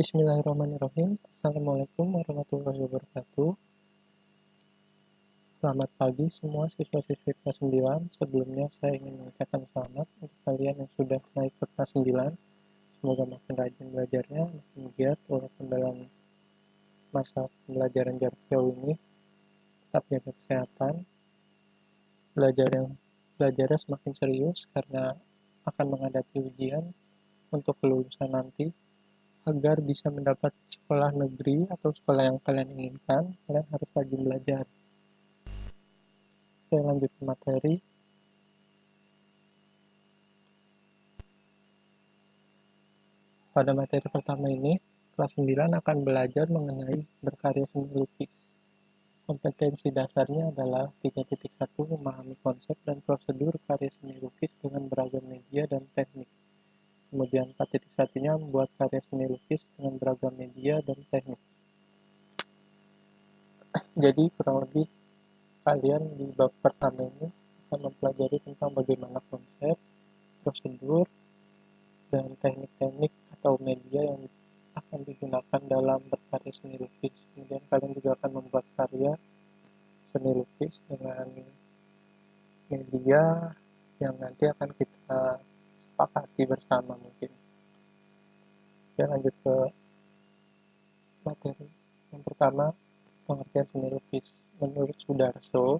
Bismillahirrahmanirrahim. Assalamualaikum warahmatullahi wabarakatuh. Selamat pagi semua siswa-siswi kelas 9. Sebelumnya saya ingin mengucapkan selamat untuk kalian yang sudah naik ke kelas 9. Semoga makin rajin belajarnya, makin giat walaupun dalam masa pembelajaran jarak jauh ini. Tetap jaga kesehatan. Belajarnya semakin serius karena akan menghadapi ujian untuk kelulusan nanti. Agar bisa mendapat sekolah negeri atau sekolah yang kalian inginkan, kalian harus rajin belajar. Oke, lanjut ke materi. Pada materi pertama ini, kelas 9 akan belajar mengenai berkarya seni lukis. Kompetensi dasarnya adalah 3.1 memahami konsep dan prosedur karya seni lukis dengan beragam media dan teknik. Kemudian 4.1-nya membuat karya seni lukis dengan beragam media dan teknik. Jadi kurang lebih kalian di bab pertama ini akan mempelajari tentang bagaimana konsep, prosedur, dan teknik-teknik atau media yang akan digunakan dalam berkarya seni lukis. Kemudian kalian juga akan membuat karya seni lukis dengan media yang nanti akan kita sepakati bersama mungkin. Oke, lanjut ke materi. Yang pertama, pengertian seni lukis. Menurut Sudarso,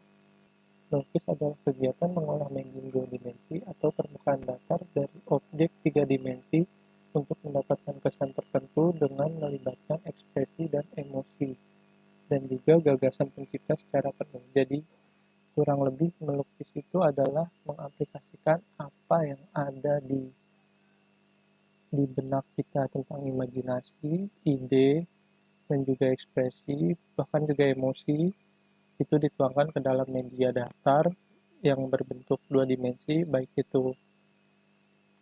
lukis adalah kegiatan mengolah medium dua dimensi atau permukaan datar dari objek tiga dimensi untuk mendapatkan kesan tertentu dengan melibatkan ekspresi dan emosi, dan juga gagasan pencipta secara penuh. Jadi, kurang lebih melukis itu adalah mengaplikasikan apa yang ada di benak kita tentang imajinasi, ide, dan juga ekspresi, bahkan juga emosi, itu dituangkan ke dalam media datar yang berbentuk dua dimensi, baik itu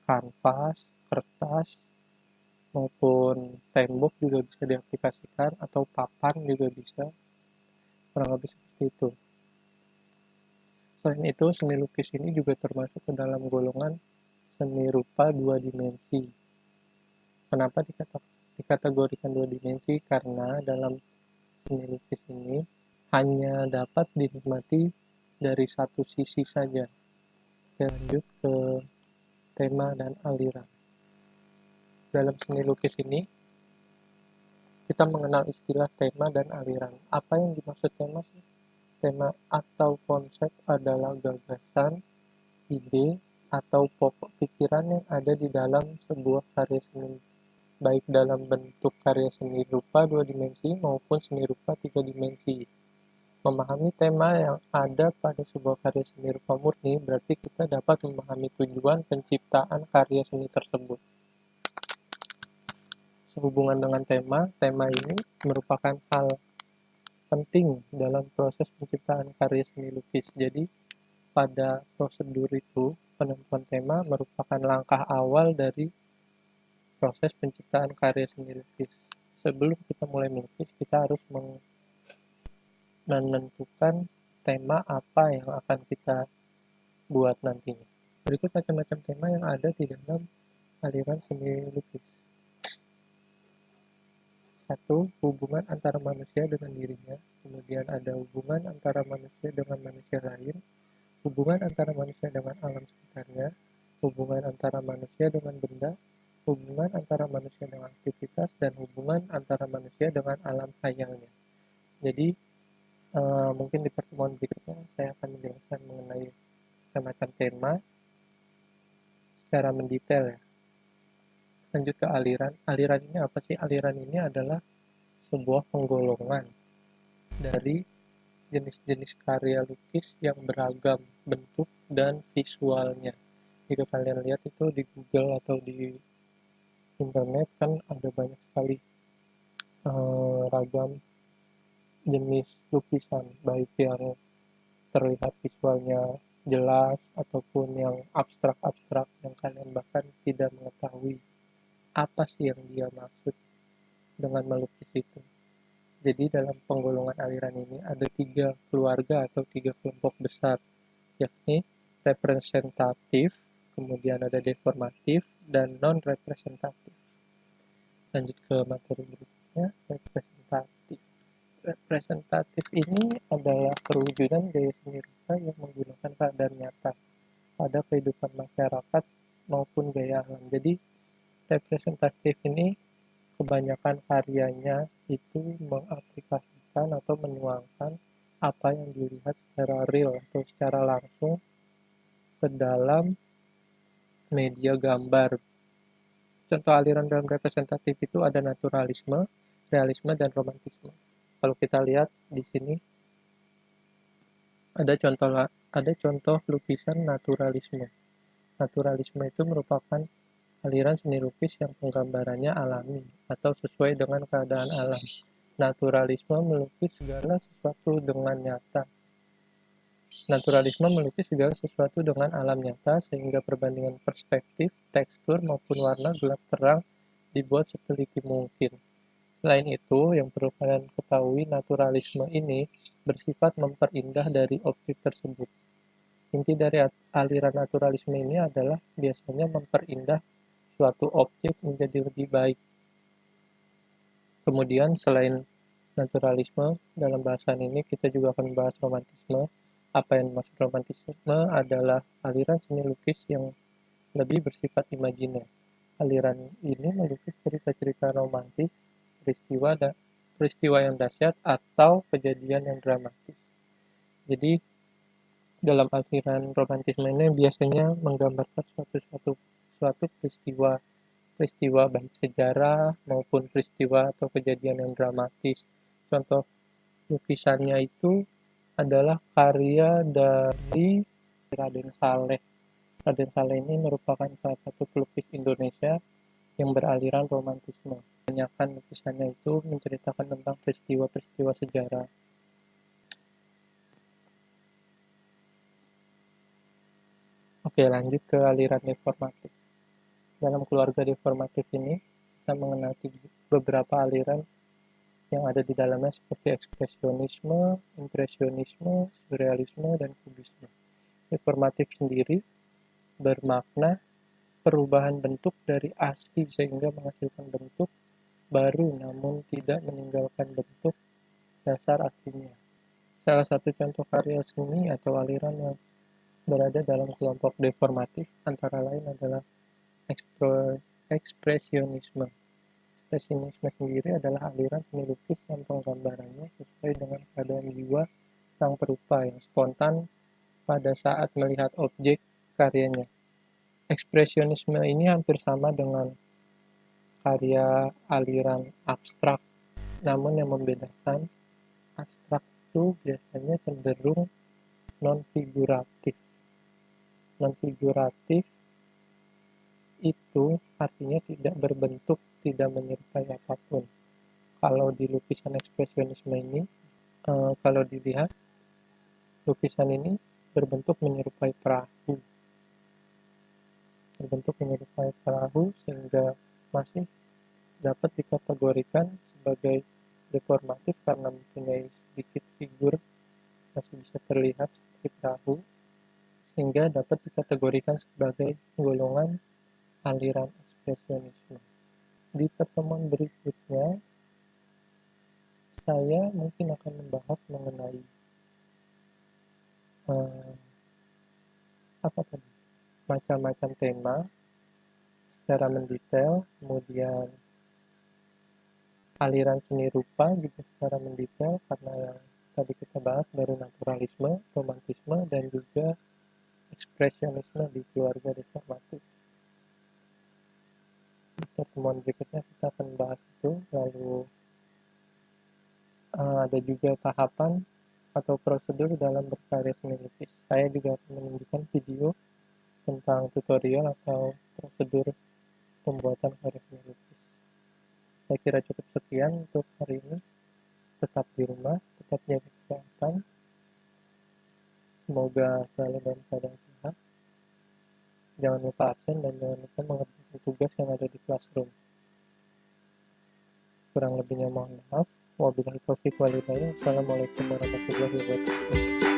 kanvas, kertas, maupun tembok juga bisa diaplikasikan, atau papan juga bisa, kurang lebih seperti itu. Selain itu, seni lukis ini juga termasuk ke dalam golongan seni rupa dua dimensi. Kenapa dikategorikan dua dimensi? Karena dalam seni lukis ini hanya dapat dinikmati dari satu sisi saja. Kita lanjut ke tema dan aliran. Dalam seni lukis ini, kita mengenal istilah tema dan aliran. Apa yang dimaksud tema sih? Tema atau konsep adalah gagasan, ide, atau pokok pikiran yang ada di dalam sebuah karya seni, baik dalam bentuk karya seni rupa dua dimensi maupun seni rupa tiga dimensi. Memahami tema yang ada pada sebuah karya seni rupa murni berarti kita dapat memahami tujuan penciptaan karya seni tersebut. Sehubungan dengan tema ini merupakan hal penting dalam proses penciptaan karya seni lukis. Jadi, pada prosedur itu, penentuan tema merupakan langkah awal dari proses penciptaan karya seni lukis. Sebelum kita mulai melukis, kita harus menentukan tema apa yang akan kita buat nantinya. Berikut macam-macam tema yang ada di dalam aliran seni lukis. 1. Hubungan antara manusia dengan dirinya. Kemudian ada hubungan antara manusia dengan manusia lain, hubungan antara manusia dengan alam sekitarnya, hubungan antara manusia dengan benda, hubungan antara manusia dengan aktivitas, dan hubungan antara manusia dengan alam hayalnya. Jadi, mungkin di pertemuan berikutnya saya akan menjelaskan mengenai macam tema secara mendetail ya. Lanjut ke aliran. Aliran ini apa sih? Aliran ini adalah sebuah penggolongan dari jenis-jenis karya lukis yang beragam bentuk dan visualnya. Jika kalian lihat itu di Google atau di internet kan ada banyak sekali ragam jenis lukisan, baik yang terlihat visualnya jelas ataupun yang abstrak-abstrak yang kalian bahkan tidak mengetahui apa sih yang dia maksud dengan melukis itu. Jadi dalam penggolongan aliran ini ada 3 keluarga atau 3 kelompok besar, yakni representatif, kemudian ada deformatif, dan non-representatif. Lanjut ke materi berikutnya, representatif. Representatif ini adalah perwujudan gaya seni rupa yang menggunakan keadaan nyata pada kehidupan masyarakat maupun gaya alam. Jadi, representatif ini kebanyakan karyanya itu mengaplikasikan atau menuangkan apa yang dilihat secara real atau secara langsung ke dalam media gambar. Contoh aliran dalam representatif itu ada naturalisme, realisme, dan romantisme. Kalau kita lihat di sini ada contoh lukisan naturalisme. Naturalisme itu merupakan aliran seni lukis yang penggambarannya alami atau sesuai dengan keadaan alam. Naturalisme melukis segala sesuatu dengan nyata. Naturalisme melukis segala sesuatu dengan alam nyata sehingga perbandingan perspektif, tekstur maupun warna gelap terang dibuat seteliti mungkin. Selain itu, yang perlu kalian ketahui, naturalisme ini bersifat memperindah dari objek tersebut. Inti dari aliran naturalisme ini adalah biasanya memperindah suatu objek menjadi lebih baik. Kemudian selain naturalisme, dalam bahasan ini kita juga akan membahas romantisme. Apa yang dimaksud romantisme adalah aliran seni lukis yang lebih bersifat imajiner. Aliran ini melukis cerita-cerita romantis, peristiwa yang dahsyat atau kejadian yang dramatis. Jadi dalam aliran romantisme ini biasanya menggambarkan suatu peristiwa baik sejarah maupun peristiwa atau kejadian yang dramatis. Contoh lukisannya itu adalah karya dari Raden Saleh. Raden Saleh ini merupakan salah satu pelukis Indonesia yang beraliran romantisme. Kebanyakan lukisannya itu menceritakan tentang peristiwa-peristiwa sejarah. Oke, lanjut ke aliran reformatif. Dalam keluarga reformatif ini, kita mengenal beberapa aliran yang ada di dalamnya seperti ekspresionisme, impresionisme, surrealisme, dan kubisme. Reformatif sendiri bermakna perubahan bentuk dari asli sehingga menghasilkan bentuk baru namun tidak meninggalkan bentuk dasar aslinya. Salah satu contoh karya seni atau aliran yang berada dalam kelompok deformatif antara lain adalah ekspresionisme. Ekspresionisme sendiri adalah aliran seni lukis yang penggambarannya sesuai dengan keadaan jiwa sang perupa yang spontan pada saat melihat objek karyanya. Ekspresionisme ini hampir sama dengan karya aliran abstrak, namun yang membedakan abstrak itu biasanya cenderung non-figuratif. Non-figuratif itu artinya tidak berbentuk, tidak menyerupai apapun. Kalau di lukisan ekspresionisme ini, kalau dilihat, lukisan ini berbentuk menyerupai perahu. Sehingga masih dapat dikategorikan sebagai deformatif karena mempunyai sedikit figur masih bisa terlihat seperti perahu, sehingga dapat dikategorikan sebagai golongan aliran ekspresionisme. Di pertemuan berikutnya, saya mungkin akan membahas mengenai macam-macam tema secara mendetail, kemudian aliran seni rupa juga secara mendetail karena yang tadi kita bahas baru naturalisme, romantisme, dan juga ekspresionisme di keluarga reformatif. Di pertemuan berikutnya kita akan bahas itu, lalu ada juga tahapan atau prosedur dalam berkarya seni lukis. Saya juga akan menunjukkan video tentang tutorial atau prosedur pembuatan karya seni lukis. Saya kira cukup sekian untuk hari ini. Tetap di rumah, tetap jaga kesehatan. Semoga selalu dalam keadaan sehat. Jangan lupa absen dan jangan lupa mengerjakan tugas yang ada di classroom. Kurang lebihnya mohon maaf. Wabillahi taufiq wal hidayah. Wassalamualaikum warahmatullahi wabarakatuh.